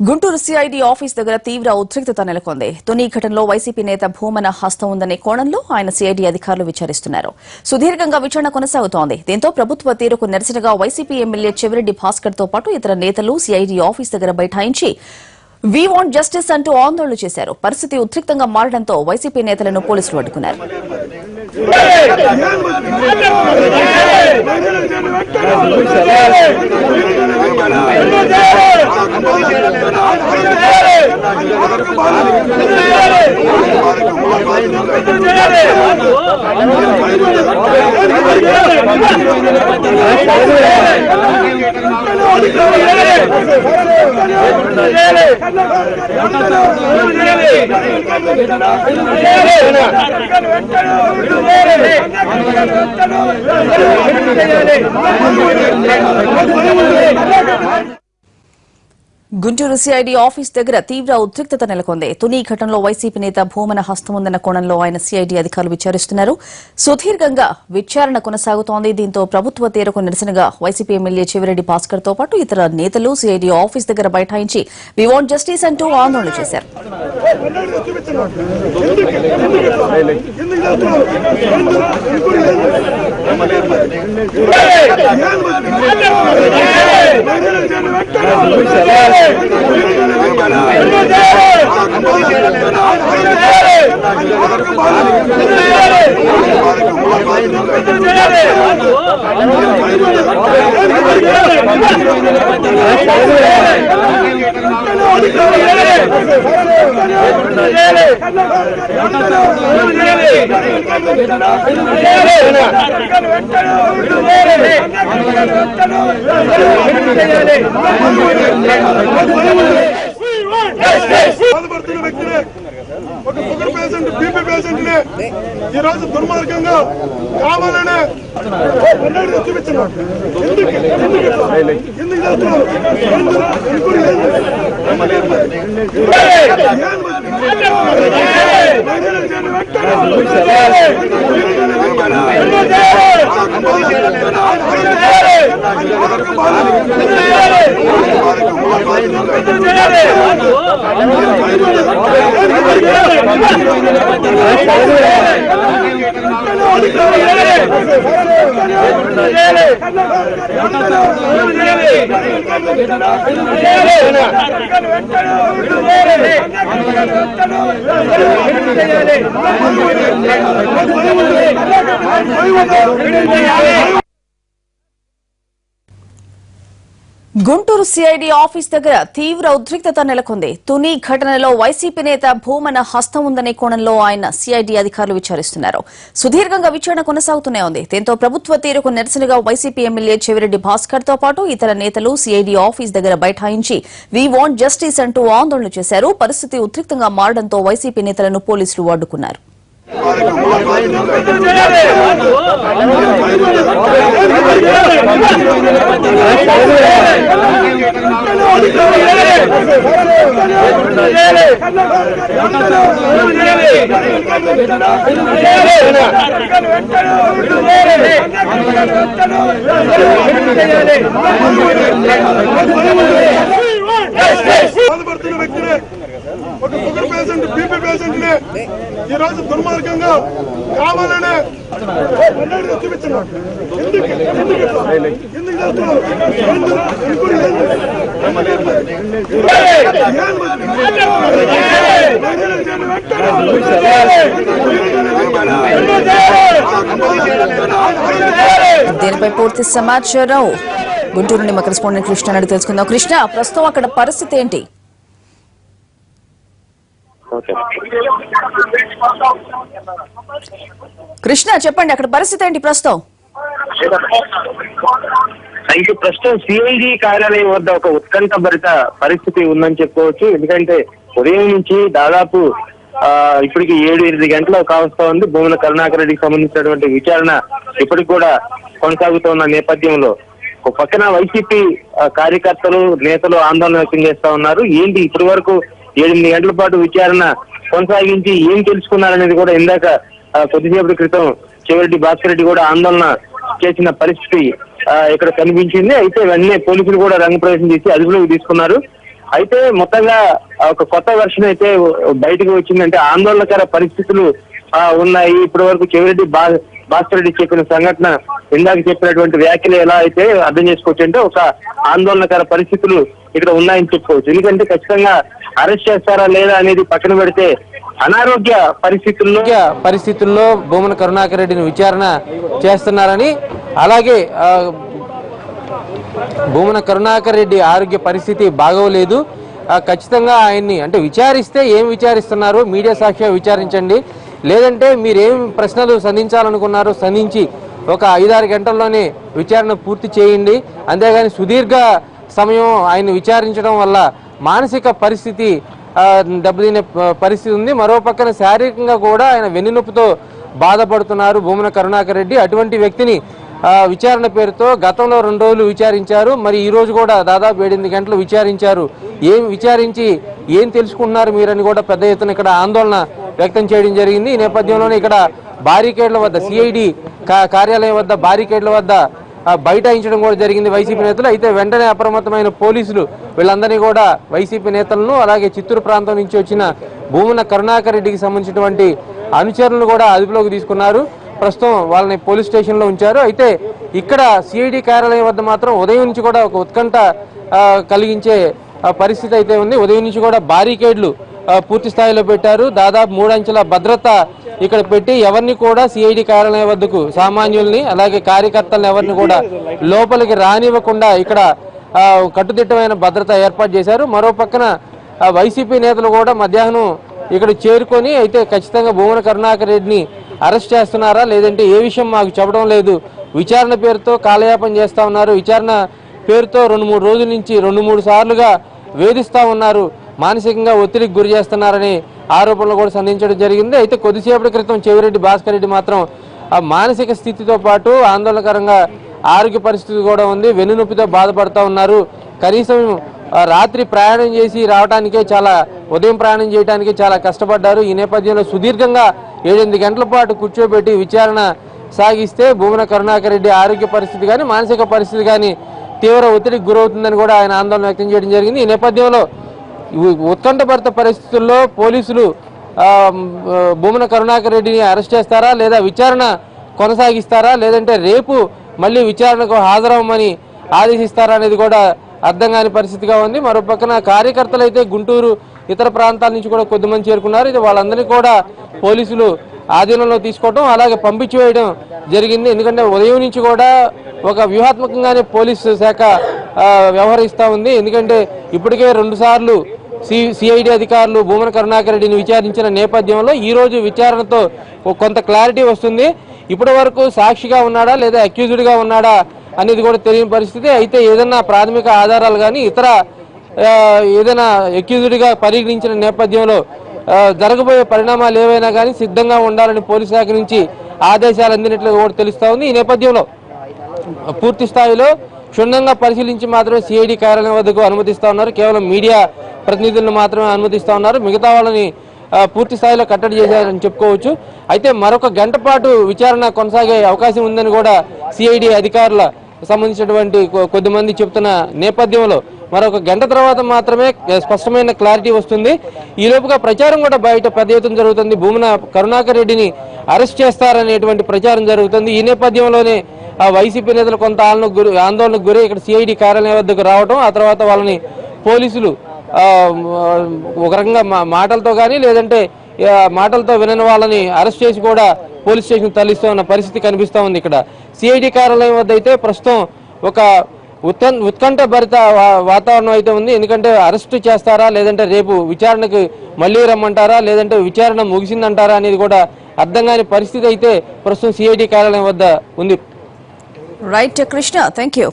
Guntur CID office దగ్గర తీవ్ర ఉద్రిక్తత నెలకొంది. తుని ఘటనలో వైసీపీ నేత భూమన హస్తం ఉందనే కోణంలో ఆయన సిఐడి అధికారులు విచారిస్తున్నారు. సుదీర్ఘంగా విచారణ కొనసాగుతోంది. దీంతో ప్రభుత్వ తీరుకు నిరసనగా వైసీపీ ఎమ్మెల్యే చెవిరెడ్డి భాస్కర్ తో పాటు ఇతర నేతలు సిఐడి ఆఫీస్ దగ్గర బైఠాయించి వి వాంట్ జస్టిస్ అంటూ ఆందోళన చేశారు. పరిస్థితి ఉద్రిక్తంగా మారడంతో వైసీపీ నేతలను పోలీసులు అడ్డుకున్నారు. గుంటూరు సిఐడి ఆఫీస్ దగ్గర తీవ్ర ఉద్రిక్తత నెలకొంది. తుని ఘటనలో వైసీపీ నేత భూమన హస్తం ఉందన్న కోణంలో ఆయన సిఐడి అధికారులు విచారిస్తున్నారు. సుదీర్ఘంగా విచారణ కొనసాగుతోంది. దీంతో ప్రభుత్వ తీరుకు నిరసనగా వైసీపీ ఎమ్మెల్యే చెవిరెడ్డి భాస్కర్ తో పాటు ఇతర నేతలు సిఐడి ఆఫీస్ దగ్గర బైఠాయించి వి వాంట్ జస్టిస్ అంటూ ఆందోళన చేశారు. బాధపడుతున్న వ్యక్తినే ఒక షుగర్ పేషెంట్ బీపీ పేషెంట్ ని ఈ రోజు దుర్మార్గంగా కావాలనే చూపించినారు. ఎందుకు చేస్తున్నారు? గుంటూరు సిఐడి ఆఫీస్ దగ్గర తీవ్ర ఉద్రిక్తత నెలకొంది. తుని ఘటనలో వైసీపీ నేత భూమన హస్తం ఉందనే కోణంలో ఆయన సిఐడి అధికారులు విచారిస్తున్నారు. సుదీర్ఘంగా విచారణ కొనసాగుతూనే ఉంది. దీంతో ప్రభుత్వ తీరుకు నిరసనగా వైసీపీ ఎమ్మెల్యే చెవిరెడ్డి భాస్కర్ తో పాటు ఇతర నేతలు సిఐడి ఆఫీస్ దగ్గర బైఠాయించి వి వాంట్ జస్టిస్ అంటూ ఆందోళన చేశారు. పరిస్థితి ఉద్రిక్తంగా మారడంతో వైసీపీ నేతలను పోలీసులు అడ్డుకున్నారు. బాధపడుతున్న వ్యక్తినే ఒక షుగర్ పేషెంట్ బీపీ పేషెంట్ ని ఈ రోజు దుర్మార్గంగా కావాలనే చూపించినారు. ఎందుకు చేస్తున్నారు? దీనిపై పూర్తి సమాచారం గుంటూరు నుండి మా కరెస్పాండెంట్ కృష్ణ అడిగి తెలుసుకుందాం. కృష్ణ, ప్రస్తుతం అక్కడ పరిస్థితి ఏంటి? కృష్ణ చెప్పండి, అక్కడ పరిస్థితి ఏంటి ప్రస్తుతం? ప్రస్తుతం సిఐడి కార్యాలయం వద్ద ఒక ఉత్కంఠభరిత పరిస్థితి ఉందని చెప్పుకోవచ్చు. ఎందుకంటే ఉదయం నుంచి దాదాపు ఇప్పటికి 7-8 గంటలు కావస్తా ఉంది. భూమన కరుణాకర్ రెడ్డికి సంబంధించినటువంటి విచారణ ఇప్పటికి కూడా కొనసాగుతున్న నేపథ్యంలో ఒక పక్కన వైసీపీ కార్యకర్తలు నేతలు ఆందోళన వ్యక్తం చేస్తా ఉన్నారు. ఏంటి ఇప్పటి వరకు 7-8 గంటల పాటు విచారణ కొనసాగించి ఏం తెలుసుకున్నారనేది కూడా ఇందాక కొద్దిసేపటి క్రితం చెవిరెడ్డి భాస్కర్ రెడ్డి కూడా ఆందోళన చేసిన పరిస్థితి ఇక్కడ కనిపించింది. అయితే ఇవన్నీ పోలీసులు కూడా రంగప్రవేశం చేసి అదుపులోకి తీసుకున్నారు. అయితే మొత్తంగా ఒక కొత్త వెర్షన్ అయితే బయటకు వచ్చిందంటే ఆందోళనకర పరిస్థితులు ఉన్నాయి. ఇప్పటి వరకు చెవిరెడ్డి భాస్కర్ రెడ్డి చెప్పిన సంఘటన, ఇందాక చెప్పినటువంటి వ్యాఖ్యలు ఎలా అయితే అర్థం చేసుకోవచ్చు అంటే ఒక ఆందోళనకర పరిస్థితులు ఇక్కడ ఉన్నాయని చెప్పుకోవచ్చు. ఎందుకంటే ఖచ్చితంగా అరెస్ట్ చేస్తారా లేదా అనేది పక్కన పెడితే అనారోగ్య పరిస్థితుల్లో భూమన కరుణాకర్ రెడ్డిని విచారణ చేస్తున్నారని, అలాగే భూమన కరుణాకర్ రెడ్డి ఆరోగ్య పరిస్థితి బాగోలేదు, ఖచ్చితంగా ఆయన్ని అంటే విచారిస్తే ఏం విచారిస్తున్నారు, మీడియా సాక్షిగా విచారించండి, లేదంటే మీరేం ప్రశ్నలు సంధించాలనుకున్నారో సంధించి ఒక 5-6 గంటల్లోనే విచారణ పూర్తి చేయండి. అంతేగాని సుదీర్ఘ సమయం ఆయన విచారించడం వల్ల మానసిక పరిస్థితి దెబ్బతినే పరిస్థితి ఉంది. మరో పక్కన శారీరకంగా కూడా ఆయన వెన్నునొప్పితో బాధపడుతున్నారు భూమన కరుణాకర్ రెడ్డి. అటువంటి వ్యక్తిని విచారణ పేరుతో గతంలో 2 రోజులు విచారించారు, మరి ఈ రోజు కూడా దాదాపు 7-8 గంటలు విచారించారు. ఏం విచారించి ఏం తెలుసుకుంటున్నారు మీరని కూడా పెద్ద ఎత్తున ఇక్కడ ఆందోళన వ్యక్తం చేయడం జరిగింది. ఈ నేపథ్యంలోనే ఇక్కడ బారికేడ్ల వద్ద సిఐడి కార్యాలయం వద్ద బారికేడ్ల వద్ద బైఠాయించడం కూడా జరిగింది వైసీపీ నేతలు. అయితే వెంటనే అప్రమత్తమైన పోలీసులు వీళ్ళందరినీ కూడా వైసీపీ నేతలను అలాగే చిత్తూరు ప్రాంతం నుంచి వచ్చిన భూమన కరుణాకర్ రెడ్డికి సంబంధించినటువంటి అనుచరులను కూడా అదుపులోకి తీసుకున్నారు. ప్రస్తుతం వాళ్ళని పోలీస్ స్టేషన్లో ఉంచారు. అయితే ఇక్కడ సిఐడి కార్యాలయం వద్ద మాత్రం ఉదయం నుంచి కూడా ఒక ఉత్కంఠ కలిగించే పరిస్థితి అయితే ఉంది. ఉదయం నుంచి కూడా బారికేడ్లు పూర్తి స్థాయిలో పెట్టారు. దాదాపు 3 అంచెల భద్రత ఇక్కడ పెట్టి ఎవరిని కూడా సిఐడి కార్యాలయం వద్దకు సామాన్యుల్ని అలాగే కార్యకర్తలను ఎవరిని కూడా లోపలికి రానివ్వకుండా ఇక్కడ కట్టుదిట్టమైన భద్రత ఏర్పాటు చేశారు. మరో పక్కన వైసీపీ నేతలు కూడా మధ్యాహ్నం ఇక్కడ చేరుకొని అయితే ఖచ్చితంగా భూమన కరుణాకర్ రెడ్డిని అరెస్ట్ చేస్తున్నారా లేదంటే ఏ విషయం మాకు చెప్పడం లేదు, విచారణ పేరుతో కాలయాపన చేస్తా ఉన్నారు, విచారణ పేరుతో 2-3 రోజుల నుంచి 2-3 సార్లుగా వేధిస్తా ఉన్నారు, మానసికంగా ఒత్తిడికి గురి చేస్తున్నారని ఆరోపణలు కూడా సంధించడం జరిగింది. అయితే కొద్దిసేపటి క్రితం చెవిరెడ్డి భాస్కర్ రెడ్డి మాత్రం ఆ మానసిక స్థితితో పాటు ఆందోళనకరంగా ఆరోగ్య పరిస్థితి కూడా ఉంది, వెన్నునొప్పితో బాధపడుతూ ఉన్నారు, కనీసం రాత్రి ప్రయాణం చేసి రావడానికే ఉదయం ప్రయాణం చేయడానికే చాలా కష్టపడ్డారు. ఈ నేపథ్యంలో సుదీర్ఘంగా 7-8 గంటల పాటు కూర్చోబెట్టి విచారణ సాగిస్తే భూమన కరుణాకర్ రెడ్డి ఆరోగ్య పరిస్థితి కానీ మానసిక పరిస్థితి కానీ తీవ్ర ఒత్తిడికి గురవుతుందని కూడా ఆయన ఆందోళన వ్యక్తం చేయడం జరిగింది. ఈ నేపథ్యంలో ఉత్కంఠభరిత పరిస్థితుల్లో పోలీసులు భూమన కరుణాకర్ రెడ్డిని అరెస్ట్ చేస్తారా లేదా విచారణ కొనసాగిస్తారా లేదంటే రేపు మళ్ళీ విచారణకు హాజరవ్వమని ఆదేశిస్తారా అనేది కూడా అర్థం కాని పరిస్థితిగా ఉంది. మరో పక్కన కార్యకర్తలు అయితే గుంటూరు ఇతర ప్రాంతాల నుంచి కూడా కొద్దిమంది చేరుకున్నారు. ఇది వాళ్ళందరినీ కూడా పోలీసులు ఆధీనంలో తీసుకోవడం అలాగే పంపించి వేయడం జరిగింది. ఎందుకంటే ఉదయం నుంచి కూడా ఒక వ్యూహాత్మకంగానే పోలీసు శాఖ వ్యవహరిస్తూ ఉంది. ఎందుకంటే ఇప్పటికే 2 సార్లు సిఐడి అధికారులు భూమన కరుణాకర్ రెడ్డిని విచారించిన నేపథ్యంలో ఈ రోజు విచారణతో కొంత క్లారిటీ వస్తుంది. ఇప్పటి వరకు సాక్షిగా ఉన్నాడా లేదా అక్యూజ్డ్గా ఉన్నాడా అనేది కూడా తెలియని పరిస్థితి. అయితే ఏదైనా ప్రాథమిక ఆధారాలు కానీ ఇతర ఏదైనా అక్యూజ్డ్గా పరిగణించిన నేపథ్యంలో జరగబోయే పరిణామాలు ఏవైనా కానీ సిద్ధంగా ఉండాలని పోలీసు శాఖ నుంచి ఆదేశాలు అందినట్లు కూడా తెలుస్తా ఉంది. ఈ నేపథ్యంలో పూర్తి స్థాయిలో క్షుణ్ణంగా పరిశీలించి మాత్రమే సిఐడి కార్యాలయం వద్దకు అనుమతిస్తా ఉన్నారు. కేవలం మీడియా ప్రతినిధులను మాత్రమే అనుమతిస్తా ఉన్నారు. మిగతా వాళ్ళని పూర్తి స్థాయిలో కట్టడి చేశారని చెప్పుకోవచ్చు. అయితే మరొక గంట పాటు విచారణ కొనసాగే అవకాశం ఉందని కూడా సిఐడి అధికారుల సంబంధించినటువంటి కొద్దిమంది చెప్తున్న నేపథ్యంలో మరొక గంట తర్వాత మాత్రమే స్పష్టమైన క్లారిటీ వస్తుంది. ఈ లోపుగా ప్రచారం కూడా బయట పెద్ద ఎత్తున జరుగుతుంది. భూమన కరుణాకర్ రెడ్డిని అరెస్ట్ చేస్తారనేటువంటి ప్రచారం జరుగుతుంది. ఈ నేపథ్యంలోనే వైసీపీ నేతలు కొంత ఆందోళనకు గురి ఇక్కడ సిఐడి కార్యాలయం వద్దకు రావడం, ఆ తర్వాత వాళ్ళని పోలీసులు ఒక రకంగా మాటలతో కానీ లేదంటే మాటలతో వినని వాళ్ళని అరెస్ట్ చేసి కూడా పోలీస్ స్టేషన్ తరలిస్తూ ఉన్న పరిస్థితి కనిపిస్తూ ఉంది. ఇక్కడ సిఐడి కార్యాలయం వద్ద అయితే ప్రస్తుతం ఒక ఉత్కంఠ భరిత వాతావరణం అయితే ఉంది. ఎందుకంటే అరెస్ట్ చేస్తారా లేదంటే రేపు విచారణకు మళ్ళీ రమ్మంటారా లేదంటే విచారణ ముగిసిందంటారా అనేది కూడా అర్థం కాని పరిస్థితి అయితే ప్రస్తుతం సిఐడి కార్యాలయం వద్ద ఉంది. Right Krishna, thank you.